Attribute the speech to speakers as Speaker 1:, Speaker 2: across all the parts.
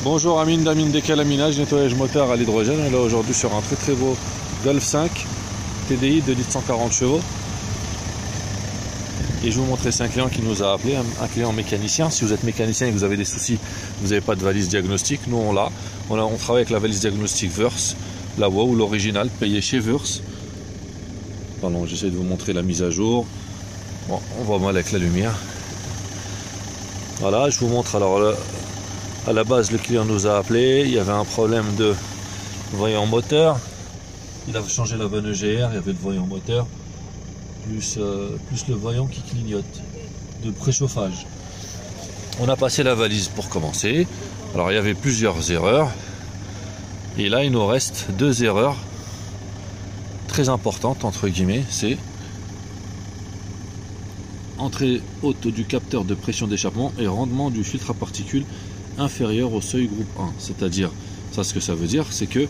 Speaker 1: Bonjour Amine d'Amine Décalaminage, nettoyage moteur à l'hydrogène. On est là aujourd'hui sur un très beau Golf 5 TDI de 140 chevaux. Et je vais vous montrer, c'est un client qui nous a appelé, un client mécanicien. Si vous êtes mécanicien et que vous avez des soucis, vous n'avez pas de valise diagnostic, nous on l'a. On travaille avec la valise diagnostic Verse, la WOW ou l'original, payé chez Verse. Pardon, j'essaie de vous montrer la mise à jour. Bon, on voit mal avec la lumière. Voilà, je vous montre alors. À la base, le client nous a appelé, il y avait un problème de voyant moteur. Il a changé la vanne EGR, il y avait le voyant moteur, plus le voyant qui clignote, de préchauffage. On a passé la valise pour commencer. Alors il y avait plusieurs erreurs. Et là, il nous reste deux erreurs très importantes, entre guillemets. C'est entrée haute du capteur de pression d'échappement et rendement du filtre à particules inférieur au seuil groupe 1. C'est-à-dire, ça ce que ça veut dire, c'est que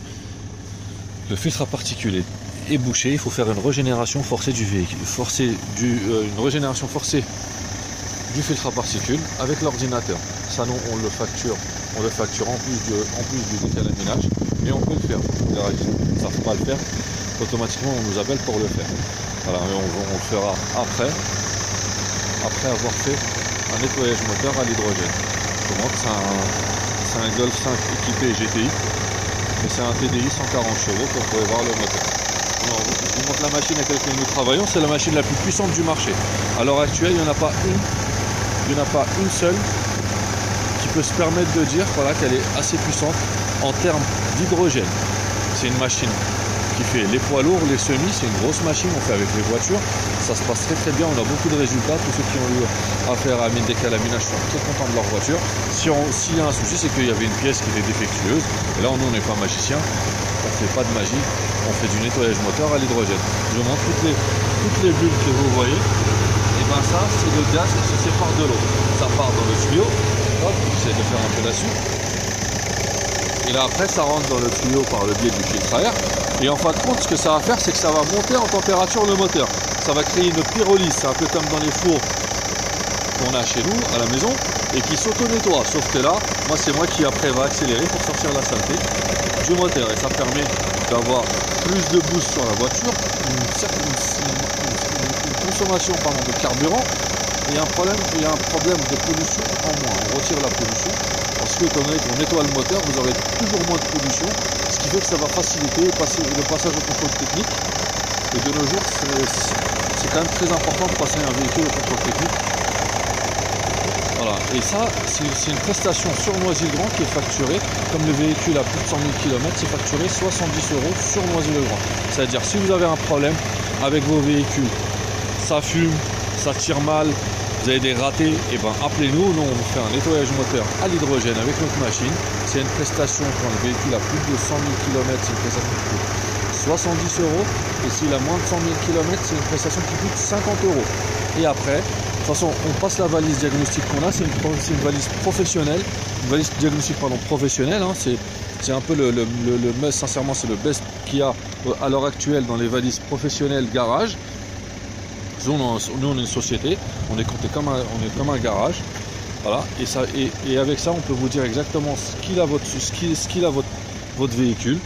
Speaker 1: le filtre à particules est bouché, il faut faire une régénération forcée du véhicule, une régénération forcée du filtre à particules avec l'ordinateur. Ça nous on le facture en plus du décalaminage, mais on peut le faire. Les radios ne savent pas le faire, automatiquement on nous appelle pour le faire. Voilà, mais on le fera après avoir fait un nettoyage moteur à l'hydrogène. C'est un Golf 5 équipé GTI, mais c'est un TDI 140 chevaux qu'on pourrait voir le moteur. Alors, je vous montre la machine avec laquelle nous travaillons, c'est la machine la plus puissante du marché. À l'heure actuelle, il n'y en a pas une seule qui peut se permettre de dire voilà, qu'elle est assez puissante en termes d'hydrogène. C'est une machine qui fait les poids lourds, les semis, c'est une grosse machine, on fait avec les voitures, ça se passe très bien, on a beaucoup de résultats, tous ceux qui ont eu affaire à Amine Décalaminage sont très contents de leur voiture. S'il y a un souci, c'est qu'il y avait une pièce qui était défectueuse, et là nous on n'est pas magicien, on ne fait pas de magie, on fait du nettoyage moteur à l'hydrogène. Je vous montre toutes les bulles que vous voyez, et bien ça c'est le gaz qui se sépare de l'eau, ça part dans le tuyau, hop, j'essaie de faire un peu la suite. Et là après ça rentre dans le tuyau par le biais du filtre à air. Et en fin de compte, ce que ça va faire, c'est que ça va monter en température le moteur. Ça va créer une pyrolyse, c'est un peu comme dans les fours qu'on a chez nous, à la maison, et qui s'auto-nettoie. Sauf que là, c'est moi qui après va accélérer pour sortir la saleté du moteur. Et ça permet d'avoir plus de boost sur la voiture, une consommation de carburant, et un problème de pollution en moins. On retire la pollution. Parce que étant donné qu'on nettoie le moteur, vous aurez toujours moins de pollution, ce qui fait que ça va faciliter le passage au contrôle technique. Et de nos jours, c'est quand même très important de passer un véhicule au contrôle technique. Voilà. Et ça, c'est une prestation sur Noisy-le-Grand qui est facturée, comme le véhicule a plus de 100 000 km, c'est facturé 70 € sur Noisy-le-Grand. C'est-à-dire, si vous avez un problème avec vos véhicules, ça fume, ça tire mal, vous avez des ratés, et ben appelez-nous, nous on vous fait un nettoyage moteur à l'hydrogène avec notre machine. C'est une prestation quand le véhicule a plus de 100 000 km, c'est une prestation qui coûte 70 €. Et s'il a moins de 100 000 km, c'est une prestation qui coûte 50 €. Et après, de toute façon, on passe la valise diagnostic qu'on a, c'est une valise professionnelle, une valise diagnostic professionnelle, hein, c'est un peu le must, sincèrement c'est le best qu'il y a à l'heure actuelle dans les valises professionnelles garage. Nous on est une société, on est compté comme un garage, voilà, et avec ça on peut vous dire exactement ce qu'il a votre véhicule,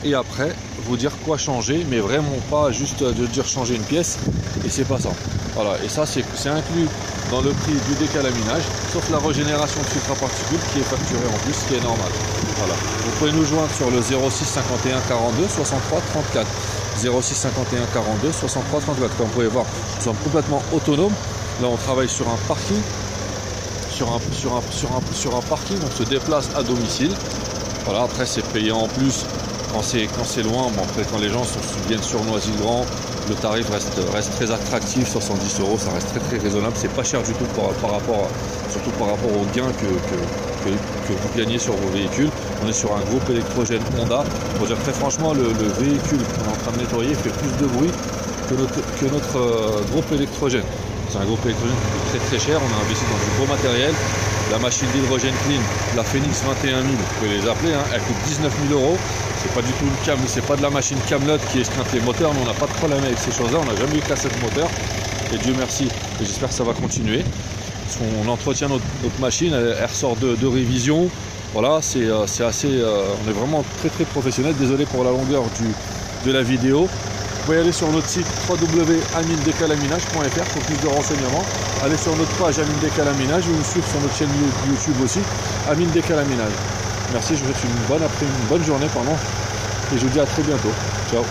Speaker 1: et après vous dire quoi changer, mais vraiment pas juste de dire changer une pièce, et c'est pas ça. Voilà, et ça c'est inclus dans le prix du décalaminage, sauf la régénération de filtre à particules qui est facturée en plus, ce qui est normal. Voilà. Vous pouvez nous joindre sur le 06 51 42 63 34. 06 51 42 63 34. Comme vous pouvez voir, nous sommes complètement autonomes. Là on travaille sur un parking, sur un parking, on se déplace à domicile. Voilà, après c'est payé en plus quand c'est loin. Bon, après quand les gens viennent sur Noisy-le-Grand, le tarif reste très attractif, 70 €, ça reste très raisonnable, c'est pas cher du tout surtout par rapport aux gains que vous gagnez sur vos véhicules. On est sur un groupe électrogène Honda. Pour dire très franchement, le véhicule qu'on est en train de nettoyer fait plus de bruit que notre groupe électrogène. C'est un groupe électrogène qui coûte très cher, on a investi dans du beau matériel. La machine d'hydrogène clean, la Phoenix 21 000, vous pouvez les appeler, hein, elle coûte 19 000 €. C'est pas du tout une cam, c'est pas de la machine Camelot qui esquinte les moteurs, mais on n'a pas de problème avec ces choses-là, on n'a jamais eu cassette moteur. Et Dieu merci, et j'espère que ça va continuer. On entretient notre machine, elle ressort de révision. Voilà, c'est assez, on est vraiment très professionnel. Désolé pour la longueur de la vidéo. Vous pouvez aller sur notre site www.amindecalaminage.fr pour plus de renseignements. Allez sur notre page Amine Decalaminage ou nous suivre sur notre chaîne YouTube aussi, Amine Decalaminage. Merci, je vous souhaite une bonne journée, et je vous dis à très bientôt. Ciao.